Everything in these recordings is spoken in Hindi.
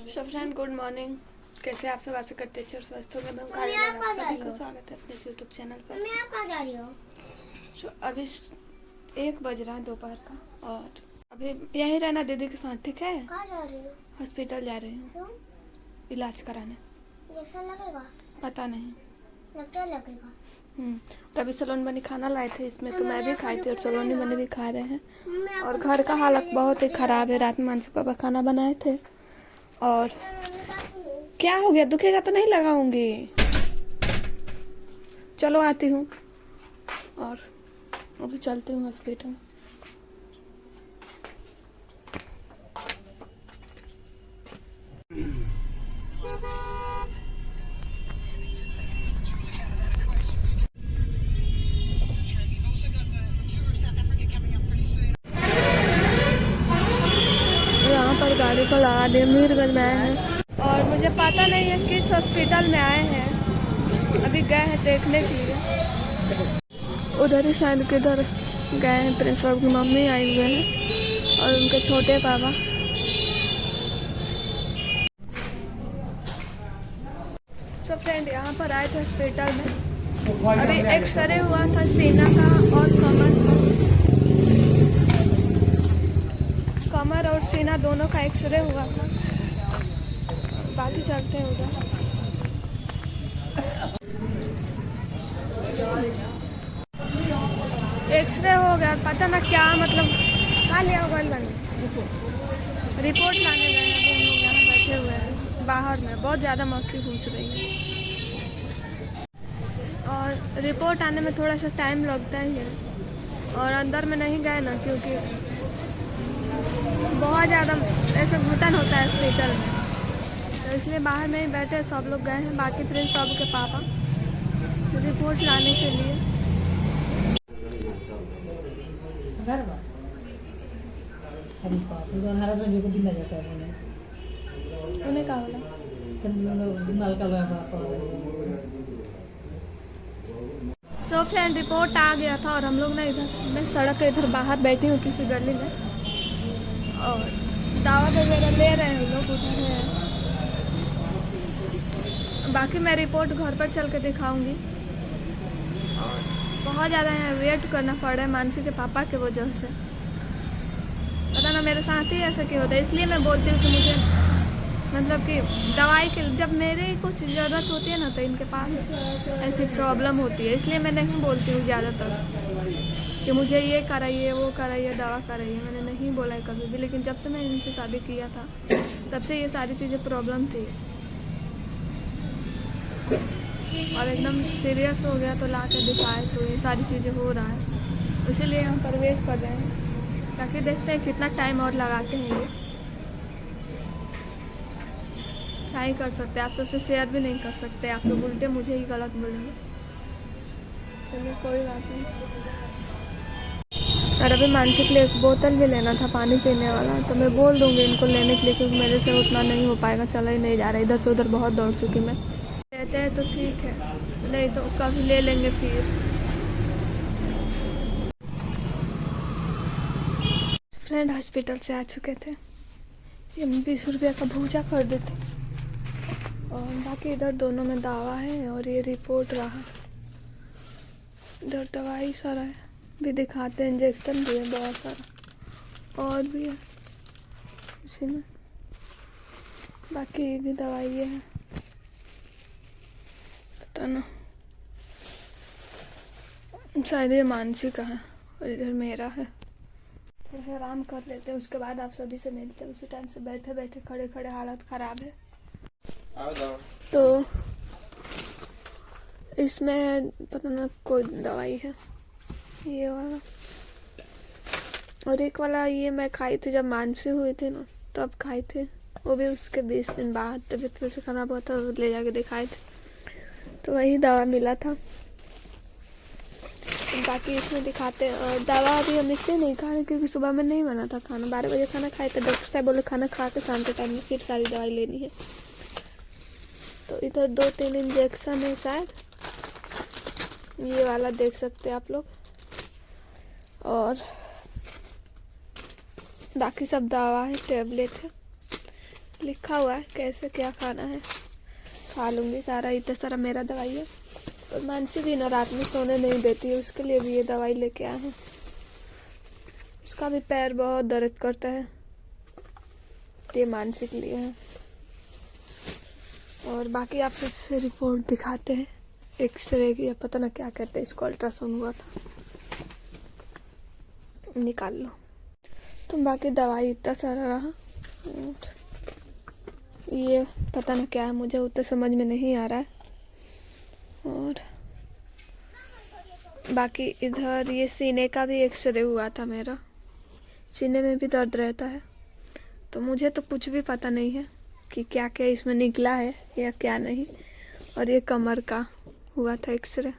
So friend good morning. कैसे आप सब आशा करते हैं स्वस्थ होंगे। मैं सभी का स्वागत है अपने यूट्यूब चैनल पर। मैं आप जा रही हूँ। अभी 1 बज रहा है दोपहर का और अभी यहीं रहना दीदी के साथ, ठीक है? कहाँ जा रही हो? हॉस्पिटल जा रही हूँ क्यों? इलाज कराने। इंजेक्शन लगेगा? पता नहीं। लगता लगेगा। और अभी सलोनी बनी खाना लाए थे, इसमें तो मैं भी खाई थी और सलोनी बनी भी खा रहे हैं। मैं और घर का हालत बहुत ही ख़राब है। रात में मानसी पापा खाना बनाए थे और क्या हो गया? दुखेगा तो नहीं लगाऊंगी। चलो आती हूँ और अभी चलती हूँ हॉस्पिटल। यहाँ पर गाड़ी को लगा दिए। मीरगंज में आए हैं और मुझे पता नहीं है किस हॉस्पिटल में आए हैं। अभी गए हैं देखने के लिए। उधर ही शायद किधर गए हैं। प्रिंसिपल की मम्मी आई हुए हैं और उनके छोटे पापा। तो फ्रेंड यहाँ पर आए थे हॉस्पिटल में। अभी एक्सरे हुआ था सीना का और कमर और सीना दोनों का एक्सरे हुआ था। बाकी चलते हैं उधर। एक्सरे हो गया, पता ना क्या मतलब कहाँ लिया होगा। रिपोर्ट लाने गए हैं। अभी हम लोग यहाँ बैठे हुए हैं बाहर में। बहुत ज़्यादा मक्खी घुस रही है और रिपोर्ट आने में थोड़ा सा टाइम लगता ही है। और अंदर में नहीं गए ना, क्योंकि बहुत ज़्यादा ऐसे घुटन होता है हॉस्पिटल में, तो इसलिए बाहर में ही बैठे सब लोग गए हैं। बाकी प्रिंस बाबू के पापा रिपोर्ट लाने के लिए। उन्हें कहा सो फ्रेंड रिपोर्ट आ गया था और हम लोग ना इधर, मैं सड़क के इधर बाहर बैठी हूँ किसी गली में और दावा वगैरह ले रहे हैं लोग उधर है। बाकी मैं रिपोर्ट घर पर चल के दिखाऊंगी। और बहुत ज़्यादा यहाँ वेट करना पड़ रहा है मानसी के पापा के वजह से। पता ना मेरे साथ ही ऐसा क्यों होता है। इसलिए मैं बोलती हूँ कि मुझे मतलब कि दवाई के जब मेरे कुछ ज़रूरत होती है ना, तो इनके पास ऐसी प्रॉब्लम होती है। इसलिए मैं नहीं बोलती हूँ ज़्यादातर कि मुझे ये कराइए वो कराइए दवा कराइए। मैंने नहीं बोला है कभी भी। लेकिन जब से मैं इनसे शादी किया था तब से ये सारी चीज़ें प्रॉब्लम थी और एकदम सीरियस हो गया तो ला कर दिखाए तो ये सारी चीज़ें हो रहा है। इसीलिए हम पर वेट कर रहे हैं ताकि देखते हैं कितना टाइम और लगाते हैं ये। क्या ही कर सकते हैं, आप सबसे शेयर भी नहीं कर सकते। आप लोग उल्टे मुझे ही गलत बोलेंगे। चलिए कोई बात नहीं। और अभी मानसी के लिए एक बोतल भी लेना था पानी पीने वाला, तो मैं बोल दूँगी इनको लेने के लिए, क्योंकि मेरे से उतना नहीं हो पाएगा। चला ही नहीं जा रहा। इधर से उधर बहुत दौड़ चुकी मैं। लेते हैं तो ठीक है, नहीं तो कभी ले लेंगे फिर। फ्रेंड हॉस्पिटल से आ चुके थे। ये 20 रुपया का भूजा कर देते और बाकी इधर दोनों में दवा है और ये रिपोर्ट रहा। इधर दवाई सारा है भी दिखाते हैं। इंजेक्शन भी है बहुत सारा और भी है उसी में। बाकी भी दवाई है, पता ना शायद ये मानसी का है और इधर मेरा है। थोड़ा सा आराम कर लेते हैं, उसके बाद आप सभी से मिलते हैं। उसी टाइम से बैठे बैठे खड़े खड़े हालत ख़राब है। तो इसमें पता ना कोई दवाई है ये वाला, और एक वाला ये मैं खाई थी जब मानसी हुई थी ना, तब खाई थी। वो भी उसके 20 दिन बाद तबीयत फिर से खराब हुआ था, ले जाके दिखाए थे तो वही दवा मिला था। बाकी इसमें दिखाते हैं। और दवा अभी हम इसलिए नहीं खा रहे क्योंकि सुबह में नहीं बना था खाना। 12 बजे खाना खाए थे। डॉक्टर साहब बोले खाना खा के शाम के टाइम में फिर सारी दवाई लेनी है। तो इधर 2-3 इंजेक्शन है शायद, ये वाला देख सकते हैं आप लोग। और बाकी सब दवा है, टेबलेट है। लिखा हुआ है कैसे क्या खाना है, खा लूँगी सारा। इतना सारा मेरा दवाई है। और मानसी भी ना रात में सोने नहीं देती है, उसके लिए भी ये दवाई लेके आए हैं। उसका भी पैर बहुत दर्द करता है, ये मानसी के लिए है। और बाकी आप फिर से रिपोर्ट दिखाते हैं एक्सरे की, या पता ना क्या कहते हैं इसको, अल्ट्रासाउंड हुआ था, निकाल लो। तो बाकी दवाई इतना सारा रहा। और ये पता ना क्या है, मुझे उतना समझ में नहीं आ रहा है। और बाकी इधर ये सीने का भी एक्सरे हुआ था मेरा, सीने में भी दर्द रहता है। तो मुझे तो कुछ भी पता नहीं है कि क्या क्या इसमें निकला है या क्या नहीं। और ये कमर का हुआ था एक्सरे,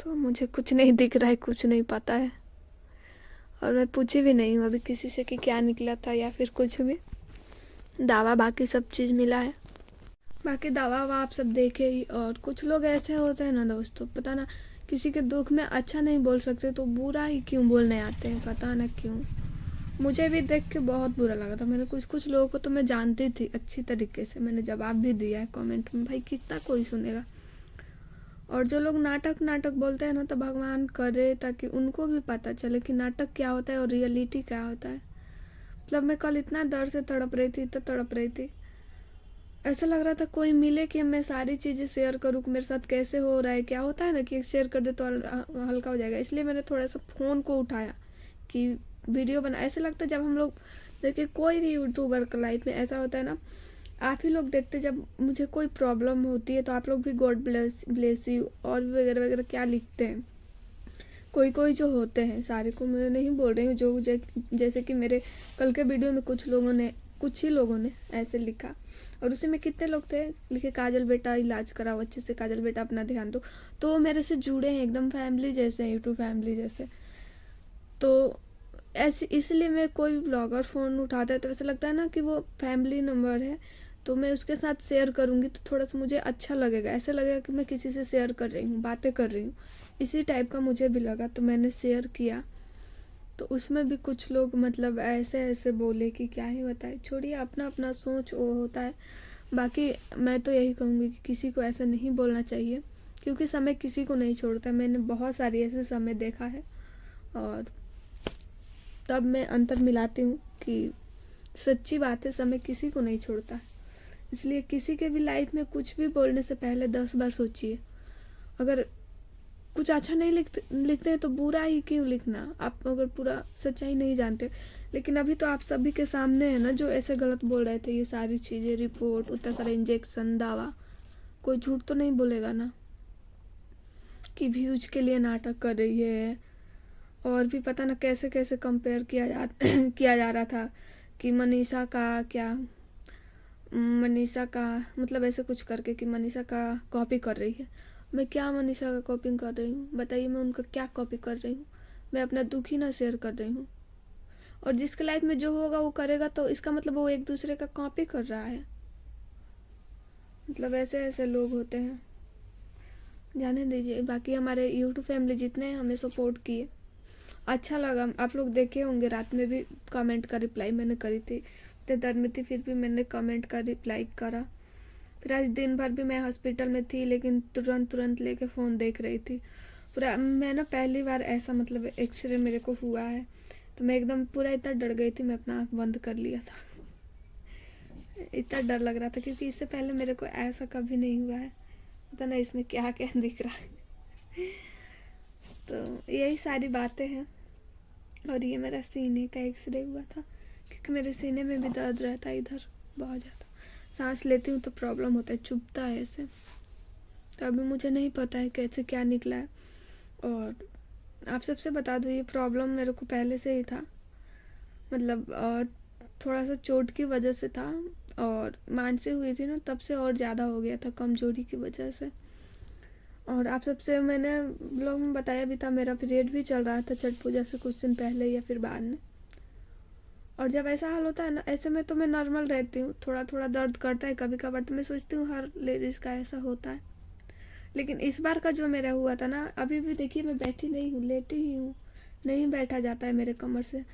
तो मुझे कुछ नहीं दिख रहा है, कुछ नहीं पता है। और मैं पूछी भी नहीं हूँ अभी किसी से कि क्या निकला था या फिर कुछ भी। दवा बाकी सब चीज़ मिला है, बाकी दवा ववा आप सब देखे ही। और कुछ लोग ऐसे होते हैं ना दोस्तों, पता ना किसी के दुख में अच्छा नहीं बोल सकते तो बुरा ही क्यों बोलने आते हैं, पता ना क्यों। मुझे भी देख के बहुत बुरा लगा था। मैंने कुछ लोगों को तो मैं जानती थी अच्छी तरीके से, मैंने जवाब भी दिया है कमेंट में, भाई कितना कोई सुनेगा। और जो लोग नाटक बोलते हैं ना, तो भगवान करे ताकि उनको भी पता चले कि नाटक क्या होता है और रियलिटी क्या होता है। मतलब मैं कल इतना दर्द से तड़प रही थी, ऐसा लग रहा था कोई मिले कि मैं सारी चीज़ें शेयर करूँ कि मेरे साथ कैसे हो रहा है, क्या होता है ना कि शेयर कर दे तो हल्का हो जाएगा। इसलिए मैंने थोड़ा सा फ़ोन को उठाया कि वीडियो बना। ऐसे लगता है जब हम लोग देखिए, कोई भी यूट्यूबर का लाइफ में ऐसा होता है ना, आप ही लोग देखते जब मुझे कोई प्रॉब्लम होती है तो आप लोग भी गॉड ब्लेस यू और वगैरह वगैरह क्या लिखते हैं। कोई जो होते हैं, सारे को मैं नहीं बोल रही हूँ, जो जैसे कि मेरे कल के वीडियो में कुछ ही लोगों ने ऐसे लिखा। और उसी में कितने लोग थे लिखे, काजल बेटा इलाज कराओ अच्छे से, काजल बेटा अपना ध्यान दो। तो वो मेरे से जुड़े हैं, एकदम फैमिली जैसे हैं, यूट्यूब फैमिली जैसे। तो ऐसे इसलिए मैं कोई ब्लॉगर फ़ोन उठाता है तो ऐसा लगता है ना कि वो फैमिली नंबर है, तो मैं उसके साथ शेयर करूँगी तो थोड़ा सा मुझे अच्छा लगेगा, ऐसा लगेगा कि मैं किसी से शेयर कर रही हूँ, बातें कर रही हूँ। इसी टाइप का मुझे भी लगा तो मैंने शेयर किया। तो उसमें भी कुछ लोग मतलब ऐसे बोले कि क्या ही बताए, छोड़िए, अपना अपना सोच वो होता है। बाकी मैं तो यही कहूँगी कि किसी को ऐसा नहीं बोलना चाहिए, क्योंकि समय किसी को नहीं छोड़ता। मैंने बहुत सारी ऐसे समय देखा है और तब मैं अंतर मिलाती हूँ कि सच्ची बात है, समय किसी को नहीं छोड़ता। इसलिए किसी के भी लाइफ में कुछ भी बोलने से पहले 10 बार सोचिए। अगर कुछ अच्छा नहीं लिखते हैं तो बुरा ही क्यों लिखना, आप अगर पूरा सच्चाई नहीं जानते। लेकिन अभी तो आप सभी के सामने है ना जो ऐसे गलत बोल रहे थे, ये सारी चीज़ें, रिपोर्ट, उतना सारा इंजेक्शन, दावा, कोई झूठ तो नहीं बोलेगा ना कि व्यूज के लिए नाटक कर रही है। और भी पता ना कैसे कैसे कंपेयर किया जा रहा था कि मनीषा का मतलब ऐसे कुछ करके कि मनीषा का कॉपी कर रही है। मैं क्या मनीषा का कॉपी कर रही हूँ बताइए, मैं उनका क्या कॉपी कर रही हूँ? मैं अपना दुख ही ना शेयर कर रही हूँ। और जिसके लाइफ में जो होगा वो करेगा, तो इसका मतलब वो एक दूसरे का कॉपी कर रहा है। मतलब ऐसे लोग होते हैं, जाने दीजिए। बाकी हमारे यूट्यूब फैमिली जितने हमें सपोर्ट किए, अच्छा लगा। आप लोग देखे होंगे, रात में भी कमेंट का रिप्लाई मैंने करी थी, इतने दर्द में थी फिर भी मैंने कमेंट का रिप्लाई करा। फिर आज दिन भर भी मैं हॉस्पिटल में थी, लेकिन तुरंत लेके फ़ोन देख रही थी पूरा। मैं ना पहली बार ऐसा मतलब एक्सरे मेरे को हुआ है, तो मैं एकदम पूरा इतना डर गई थी, मैं अपना आँख बंद कर लिया था। इतना डर लग रहा था क्योंकि इससे पहले मेरे को ऐसा कभी नहीं हुआ है। पता ना इसमें क्या क्या दिख रहा है। तो यही सारी बातें हैं। और ये मेरा सीने का एक्सरे हुआ था, क्योंकि मेरे सीने में भी दर्द रहता है इधर बहुत ज़्यादा। सांस लेती हूँ तो प्रॉब्लम होता है, चुभता है ऐसे। तो अभी मुझे नहीं पता है कैसे क्या निकला है। और आप सबसे बता दूँ, ये प्रॉब्लम मेरे को पहले से ही था, मतलब थोड़ा सा चोट की वजह से था। और मानसी हुई थी ना, तब से और ज़्यादा हो गया था कमजोरी की वजह से। और आप सबसे मैंने ब्लॉग में बताया भी था, मेरा पीरियड भी चल रहा था छठ पूजा से कुछ दिन पहले या फिर बाद में। और जब ऐसा हाल होता है ना, ऐसे में तो मैं नॉर्मल रहती हूँ, थोड़ा दर्द करता है कभी कभार, तो मैं सोचती हूँ हर लेडीज़ का ऐसा होता है। लेकिन इस बार का जो मेरा हुआ था ना, अभी भी देखिए मैं बैठी नहीं हूँ, लेटी ही हूँ, नहीं बैठा जाता है मेरे कमर से।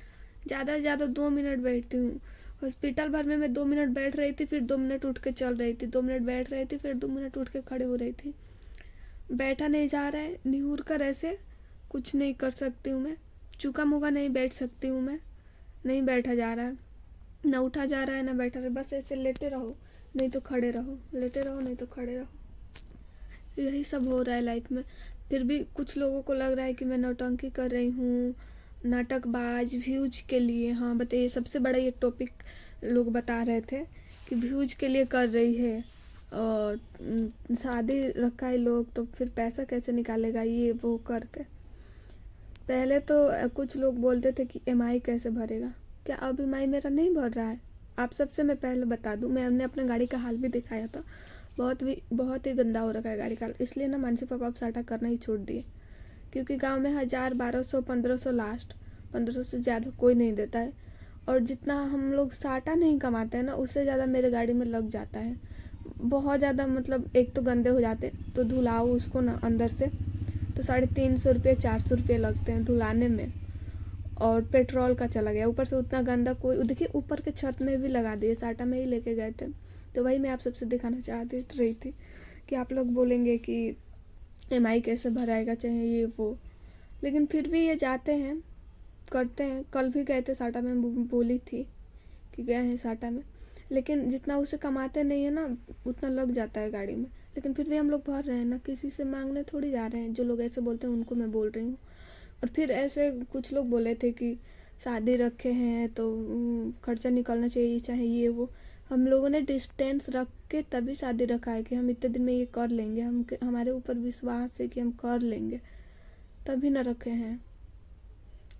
ज़्यादा से ज़्यादा 2 मिनट बैठती हूँ। हॉस्पिटल भर में मैं 2 मिनट बैठ रही थी, फिर 2 मिनट उठ के चल रही थी, 2 मिनट बैठ रही थी, फिर 2 मिनट उठ के खड़े हो रही थी। बैठा नहीं जा रहा है, निहुर कर ऐसे कुछ नहीं कर सकती हूँ मैं। चूका मुका नहीं बैठ सकती हूँ मैं, नहीं बैठा जा रहा है, ना उठा जा रहा है ना बैठा रहा है। बस ऐसे लेटे रहो नहीं तो खड़े रहो, लेटे रहो नहीं तो खड़े रहो, यही सब हो रहा है लाइफ में। फिर भी कुछ लोगों को लग रहा है कि मैं नौटंकी कर रही हूँ, नाटकबाज, व्यूज के लिए। हाँ बताइए, सबसे बड़ा ये टॉपिक लोग बता रहे थे कि व्यूज के लिए कर रही है, और शादी रखा है लोग तो फिर पैसा कैसे निकालेगा ये वो करके। पहले तो कुछ लोग बोलते थे कि EMI कैसे भरेगा। क्या अब EMI मेरा नहीं भर रहा है? आप सबसे मैं पहले बता दूं, मैंने अपने गाड़ी का हाल भी दिखाया था, बहुत ही गंदा हो रखा है गाड़ी का। इसलिए ना मानसी पापा अब साटा करना ही छोड़ दिए, क्योंकि गांव में 1000, 1200, 1500 लास्ट, 1500 से ज़्यादा कोई नहीं देता है। और जितना हम लोग साटा नहीं कमाते हैं ना, उससे ज़्यादा मेरे गाड़ी में लग जाता है। बहुत ज़्यादा, मतलब एक तो गंदे हो जाते, तो धुलाओ उसको ना अंदर से तो 350 रुपये 400 रुपये लगते हैं धुलाने में, और पेट्रोल का चला गया ऊपर से उतना गंदा। कोई देखिए ऊपर के छत में भी लगा दिए, साटा में ही लेके गए थे। तो वही मैं आप सबसे दिखाना चाहती रही थी कि आप लोग बोलेंगे कि EMI कैसे भराएगा, चाहे ये वो, लेकिन फिर भी ये जाते हैं करते हैं। कल भी गए थे साटा में, बोली थी कि गए हैं साटा में, लेकिन जितना उसे कमाते नहीं है ना उतना लग जाता है गाड़ी में। लेकिन फिर भी हम लोग भर रहे हैं ना, किसी से मांगने थोड़ी जा रहे हैं। जो लोग ऐसे बोलते हैं उनको मैं बोल रही हूँ। और फिर ऐसे कुछ लोग बोले थे कि शादी रखे हैं तो खर्चा निकलना चाहिए, चाहे ये वो। हम लोगों ने डिस्टेंस रख के तभी शादी रखा है कि हम इतने दिन में ये कर लेंगे, हमारे ऊपर विश्वास है कि हम कर लेंगे, तभी न रखे हैं।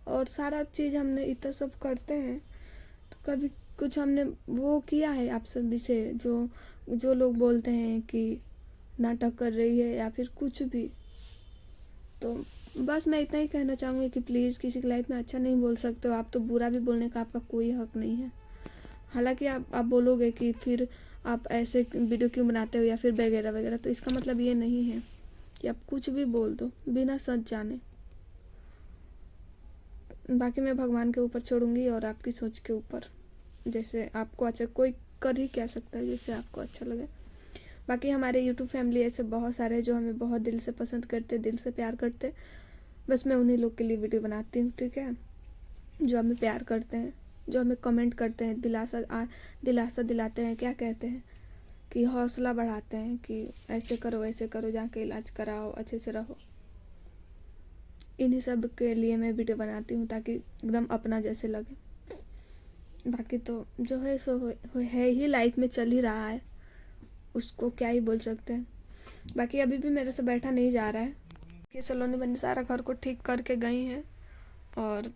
और सारा चीज़ हमने इतना सब करते हैं तो कभी कुछ हमने वो किया है आप सभी से, जो लोग बोलते हैं कि नाटक कर रही है या फिर कुछ भी। तो बस मैं इतना ही कहना चाहूँगी कि प्लीज़ किसी की लाइफ में अच्छा नहीं बोल सकते हो आप, तो बुरा भी बोलने का आपका कोई हक नहीं है। हालांकि आप बोलोगे कि फिर आप ऐसे वीडियो क्यों बनाते हो या फिर वगैरह वगैरह, तो इसका मतलब ये नहीं है कि आप कुछ भी बोल दो बिना सच जाने। बाकी मैं भगवान के ऊपर छोड़ूंगी और आपकी सोच के ऊपर, जैसे आपको अच्छा, कोई कर ही क्या सकता है जैसे आपको अच्छा लगे। बाकी हमारे यूट्यूब फैमिली ऐसे बहुत सारे हैं जो हमें बहुत दिल से पसंद करते, दिल से प्यार करते। बस मैं उन्हीं लोग के लिए वीडियो बनाती हूँ, ठीक है, जो हमें प्यार करते हैं, जो हमें कमेंट करते हैं, दिलासा दिलाते हैं, क्या कहते हैं कि हौसला बढ़ाते हैं कि ऐसे करो, जाके इलाज कराओ, अच्छे से रहो। इन्हीं सब के लिए मैं वीडियो बनाती हूँ ताकि एकदम अपना जैसे लगे। बाकी तो जो है सो है ही, लाइफ में चल ही रहा है, उसको क्या ही बोल सकते हैं। बाकी अभी भी मेरे से बैठा नहीं जा रहा है कि सलोनी बनी सारा घर को ठीक करके गई हैं। और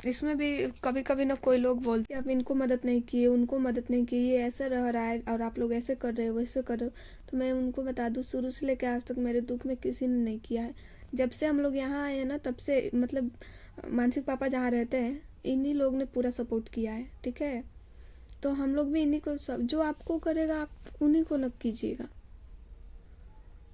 इसमें भी कभी कभी ना कोई लोग बोलते हैं आप इनको मदद नहीं किए, उनको मदद नहीं की, ये ऐसे रह रहा है और आप लोग ऐसे कर रहे हो, वैसे कर रहे हो। तो मैं उनको बता दूँ, शुरू से लेकर आज तक मेरे दुख में किसी ने नहीं किया है। जब से हम लोग यहाँ आए हैं ना, तब से मतलब मानसिक पापा जहाँ रहते हैं इन्हीं लोग ने पूरा सपोर्ट किया है, ठीक है। तो हम लोग भी इन्हीं को, सब जो आपको करेगा आप उन्हीं को न कीजिएगा,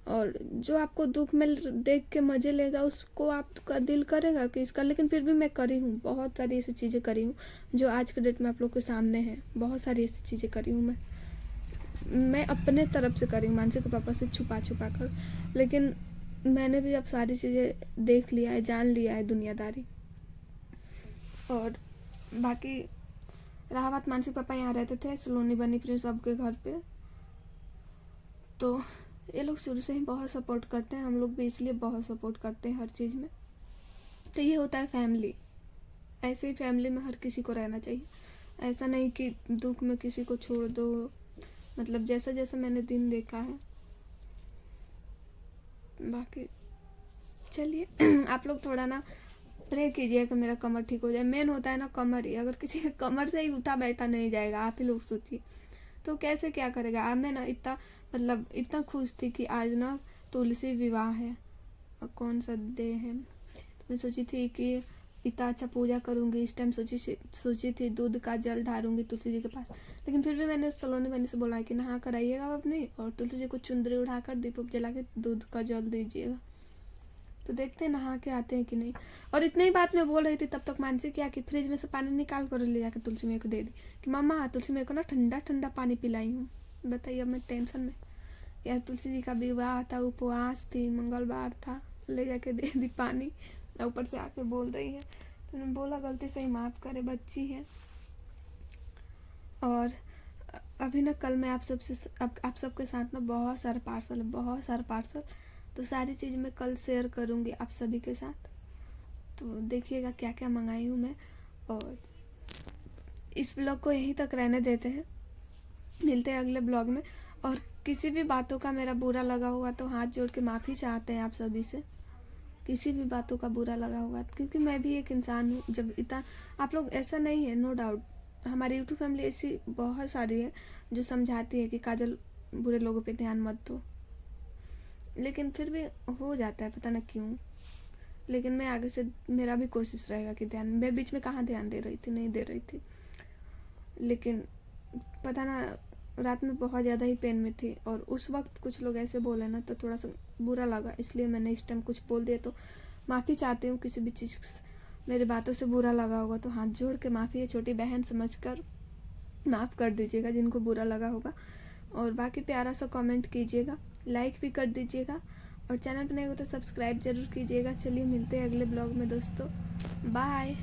और जो आपको दुख में देख के मजे लेगा उसको आपका दिल करेगा कि इसका। लेकिन फिर भी मैं करी हूँ, बहुत सारी ऐसी चीज़ें करी हूँ जो आज के डेट में आप लोग के सामने है। बहुत सारी ऐसी चीज़ें करी हूँ मैं अपने तरफ से करी हूँ, मानसिक पापा से छुपा कर। लेकिन मैंने भी अब सारी चीज़ें देख लिया है, जान लिया है दुनियादारी। और बाकी रहा बात, मानसिक पापा यहाँ रहते थे सलोनी बनी प्रिंस बाबू के घर पे, तो ये लोग शुरू से ही बहुत सपोर्ट करते हैं, हम लोग भी इसलिए बहुत सपोर्ट करते हैं हर चीज़ में। तो ये होता है फैमिली, ऐसे ही फैमिली में हर किसी को रहना चाहिए। ऐसा नहीं कि दुख में किसी को छोड़ दो, मतलब जैसा जैसा मैंने दिन देखा है। बाकी चलिए आप लोग थोड़ा ना प्रे कीजिए कि मेरा कमर ठीक हो जाए। मेन होता है ना कमर ही, अगर किसी के कमर से ही उठा बैठा नहीं जाएगा, आप ही लोग सोचिए तो कैसे क्या करेगा। अब मैं ना इतना खुश थी कि आज ना तुलसी विवाह है, कौन सा डे है, तो मैं सोची थी कि इतना अच्छा पूजा करूँगी। इस टाइम सोची थी दूध का जल ढारूंगी तुलसी जी के पास। लेकिन फिर भी मैंने सलोनी बनी से बोला कि नहा कर आइएगा अपने, और तुलसी जी को चुंदरी उठाकर दीप जला के दूध का जल दीजिएगा। तो देखते हैं नहा के आते हैं कि नहीं। और इतनी ही बात मैं बोल रही थी तब तक मानसी क्या कि फ्रिज में से पानी निकाल कर ले जाकर तुलसी मेरे को दे दी कि मम्मा तुलसी मेरे को ना ठंडा ठंडा पानी पिलाई हूँ। बताइए अब मैं टेंशन में। यार तुलसी जी का विवाह था, उपवास थी, मंगलवार था, ले जाके दे दी पानी, ऊपर से आके बोल रही है। तो मैंने बोला गलती से ही माफ़ करे, बच्ची है। और अभी ना कल मैं आप सबके साथ ना बहुत सारा पार्सल, तो सारी चीज़ मैं कल शेयर करूँगी आप सभी के साथ। तो देखिएगा क्या क्या मंगाई हूँ मैं। और इस ब्लॉग को यहीं तक रहने देते हैं, मिलते हैं अगले ब्लॉग में। और किसी भी बातों का मेरा बुरा लगा हुआ तो हाथ जोड़ के माफ़ी चाहते हैं आप सभी से, किसी भी बातों का बुरा लगा हुआ, क्योंकि मैं भी एक इंसान हूँ। जब इतना आप लोग, ऐसा नहीं है, नो डाउट हमारी यूट्यूब फैमिली ऐसी बहुत सारी है जो समझाती है कि काजल बुरे लोगों पे ध्यान मत दो, लेकिन फिर भी हो जाता है, पता ना क्यों। लेकिन मैं आगे से, मेरा भी कोशिश रहेगा कि ध्यान, मैं बीच में कहाँ ध्यान दे रही थी, नहीं दे रही थी, लेकिन पता ना रात में बहुत ज़्यादा ही पेन में थी। और उस वक्त कुछ लोग ऐसे बोले ना तो थोड़ा सा बुरा लगा, इसलिए मैंने इस टाइम कुछ बोल दिया। तो माफ़ी चाहती हूँ, किसी भी चीज़ मेरी बातों से बुरा लगा होगा तो हाथ जोड़ के माफ़ी है, छोटी बहन समझकर माफ़ कर दीजिएगा जिनको बुरा लगा होगा। और बाकी प्यारा सा कमेंट कीजिएगा, लाइक भी कर दीजिएगा, और चैनल पर नए हो तो सब्सक्राइब जरूर कीजिएगा। चलिए मिलते हैं अगले ब्लॉग में दोस्तों, बाय।